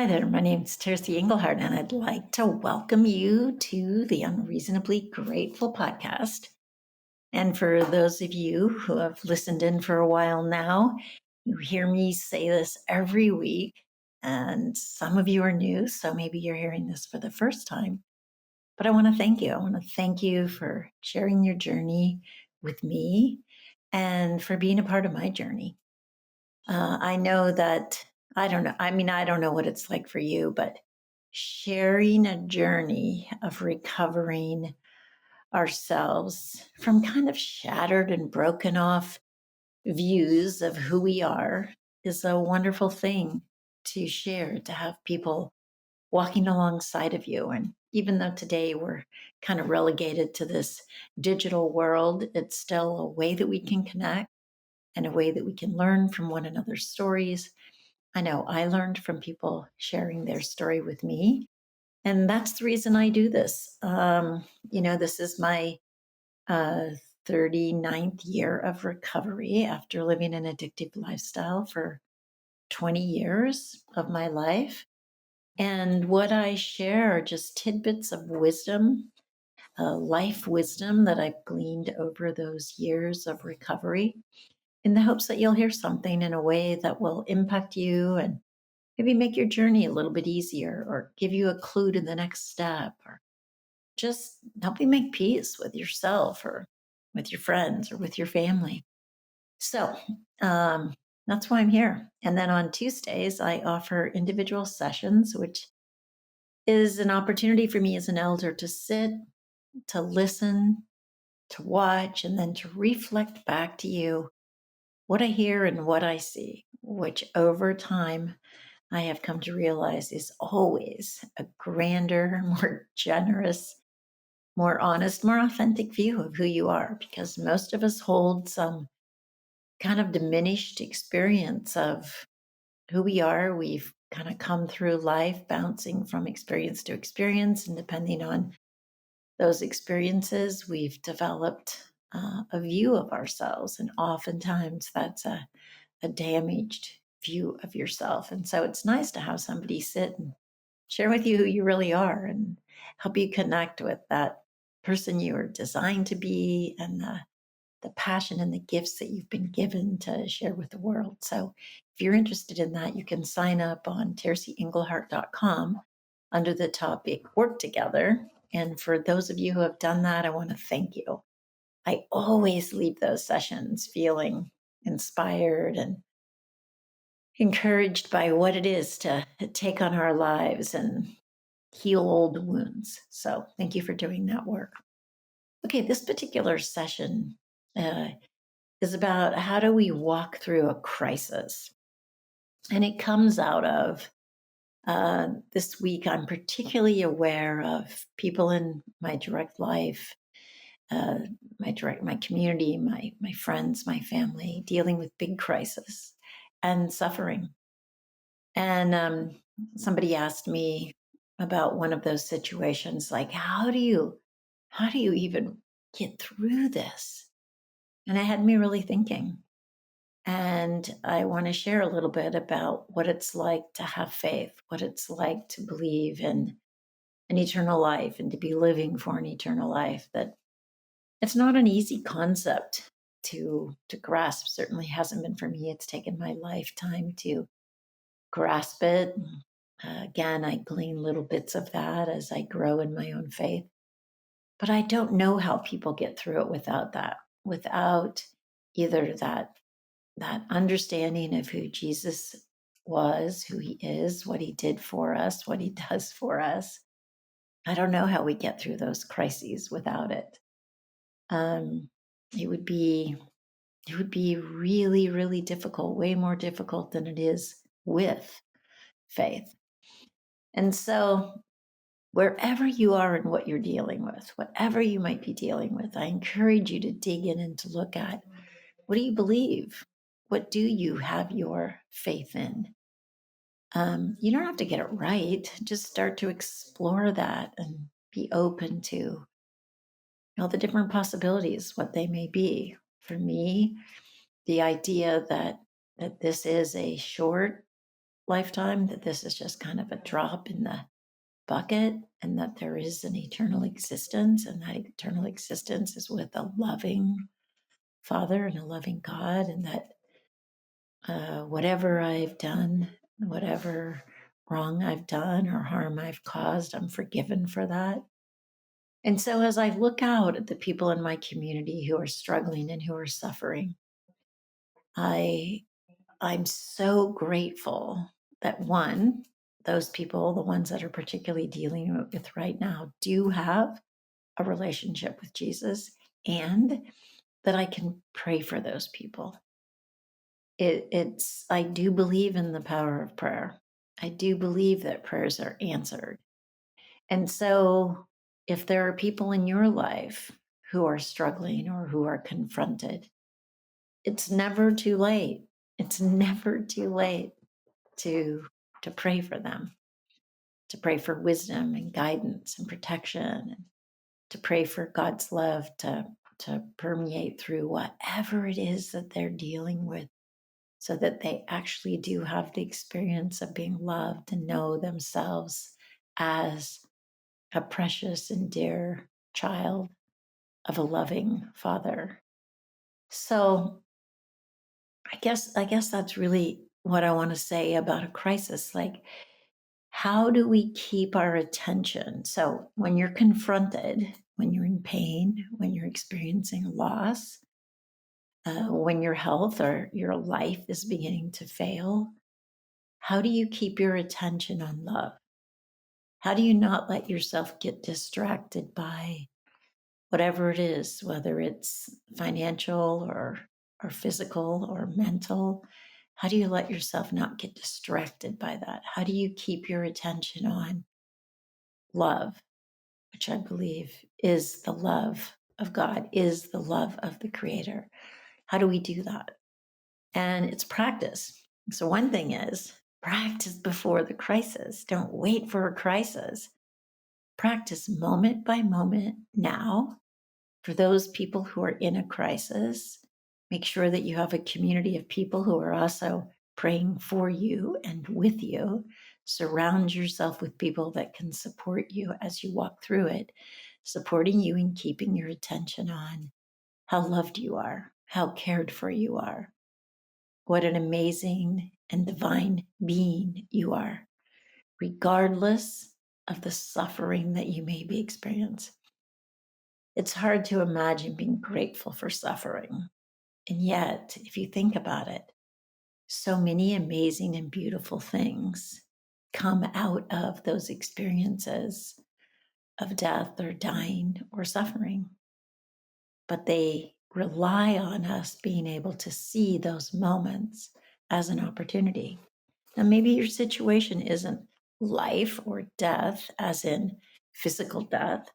there, my name's Tercy Engelhardt, and I'd like to welcome you to the Unreasonably Grateful podcast. And for those of you who have listened in for a while now, you hear me say this every week, and some of you are new, so maybe you're hearing this for the first time. But I want to thank you. I want to thank you for sharing your journey with me and for being a part of my journey. I know that, I don't know, I don't know what it's like for you, but sharing a journey of recovering ourselves from kind of shattered and broken off views of who we are is a wonderful thing to share, to have people walking alongside of you. And even though today we're kind of relegated to this digital world, it's still a way that we can connect and a way that we can learn from one another's stories. I know I learned from people sharing their story with me. And that's the reason I do this. This is my uh, 39th year of recovery after living an addictive lifestyle for 20 years of my life. And what I share are just tidbits of wisdom, life wisdom that I've gleaned over those years of recovery in the hopes that you'll hear something in a way that will impact you and maybe make your journey a little bit easier or give you a clue to the next step or just help you make peace with yourself or with your friends or with your family. So um, that's why I'm here. And then on Tuesdays, I offer individual sessions, which is an opportunity for me as an elder to sit, to listen, to watch, and then to reflect back to you what I hear and what I see, which over time I have come to realize is always a grander, more generous, more honest, more authentic view of who you are, because most of us hold some kind of diminished experience of who we are. We've kind of come through life bouncing from experience to experience, and depending on those experiences, we've developed a view of ourselves. And oftentimes that's a damaged view of yourself. And so it's nice to have somebody sit and share with you who you really are and help you connect with that person you are designed to be and the passion and the gifts that you've been given to share with the world. So if you're interested in that, you can sign up on tercyengelhart.com under the topic Work Together. And for those of you who have done that, I want to thank you. I always leave those sessions feeling inspired and encouraged by what it is to take on our lives and heal old wounds. So thank you for doing that work. Okay, this particular session uh, is about how do we walk through a crisis. And it comes out of this week, I'm particularly aware of people in my direct life, uh, my community, my friends, my family, dealing with big crisis and suffering. And somebody asked me about one of those situations, like, how do you even get through this? And it had me really thinking. And I want to share a little bit about what it's like to have faith, what it's like to believe in an eternal life and to be living for an eternal life. That it's not an easy concept to grasp. Certainly hasn't been for me. It's taken my lifetime to grasp it. Again, I glean little bits of that as I grow in my own faith. But I don't know how people get through it without that, without either that understanding of who Jesus was, who he is, what he did for us, what he does for us. I don't know how we get through those crises without it. Um, it would be really, really difficult, way more difficult than it is with faith. And so wherever you are and what you're dealing with, whatever you might be dealing with, I encourage you to dig in and to look at, what do you believe? What do you have your faith in? You don't have to get it right. Just start to explore that and be open to all the different possibilities, what they may be. For me, the idea that this is a short lifetime, that this is just kind of a drop in the bucket, and that there is an eternal existence, and that eternal existence is with a loving Father and a loving God, and that whatever I've done, whatever wrong I've done or harm I've caused, I'm forgiven for that. And so as I look out at the people in my community who are struggling and who are suffering, I I'm so grateful that one, those people, the ones that are particularly dealing with right now, do have a relationship with Jesus, and that I can pray for those people. I do believe in the power of prayer. I do believe that prayers are answered. And so, if there are people in your life who are struggling or who are confronted, it's never too late. It's never too late to to pray for them, to pray for wisdom and guidance and protection, and to pray for God's love to permeate through whatever it is that they're dealing with, so that they actually do have the experience of being loved and know themselves as a precious and dear child of a loving Father. So I guess that's really what I want to say about a crisis. Like, how do we keep our attention? So when you're confronted, when you're in pain, when you're experiencing loss, when your health or your life is beginning to fail, how do you keep your attention on love? How do you not let yourself get distracted by whatever it is, whether it's financial or physical or mental? How do you let yourself not get distracted by that? How do you keep your attention on love, which I believe is the love of God, is the love of the Creator? How do we do that? And it's practice. So, one thing is practice before the crisis. Don't wait for a crisis. Practice moment by moment now. For those people who are in a crisis, make sure that you have a community of people who are also praying for you and with you. Surround yourself with people that can support you as you walk through it, supporting you and keeping your attention on how loved you are, how cared for you are, what an amazing and divine being you are, regardless of the suffering that you may be experiencing. It's hard to imagine being grateful for suffering. And yet, if you think about it, so many amazing and beautiful things come out of those experiences of death or dying or suffering. But they rely on us being able to see those moments as an opportunity. Now, maybe your situation isn't life or death, as in physical death,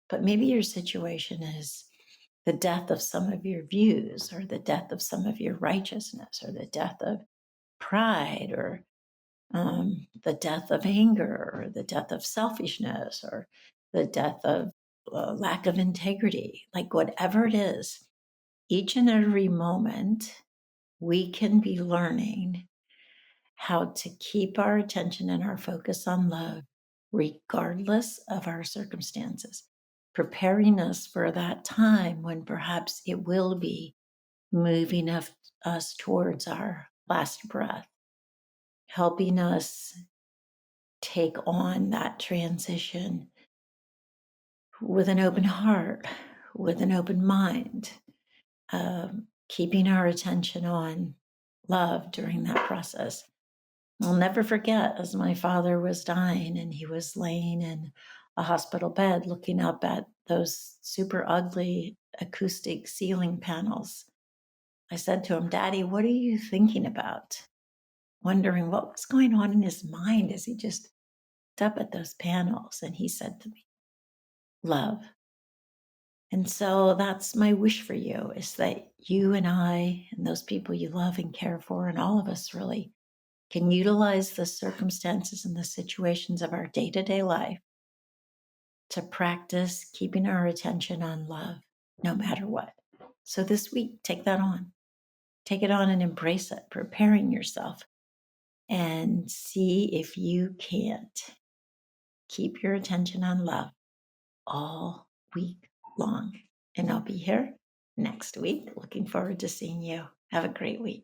but maybe your situation is the death of some of your views, or the death of some of your righteousness, or the death of pride, or the death of anger, or the death of selfishness, or the death of lack of integrity. Like, whatever it is, each and every moment we can be learning how to keep our attention and our focus on love, regardless of our circumstances, preparing us for that time when perhaps it will be moving us towards our last breath, helping us take on that transition with an open heart, with an open mind, keeping our attention on love during that process. I'll never forget, as my father was dying and he was laying in a hospital bed looking up at those super ugly acoustic ceiling panels, I said to him, "Daddy, what are you thinking about?" Wondering what was going on in his mind as he just looked up at those panels. And he said to me, "Love." And so that's my wish for you, is that you and I and those people you love and care for, and all of us really, can utilize the circumstances and the situations of our day to day life to practice keeping our attention on love no matter what. So this week, take that on. Take it on and embrace it, preparing yourself. and see if you can't keep your attention on love all week long. And I'll be here next week. Looking forward to seeing you. Have a great week.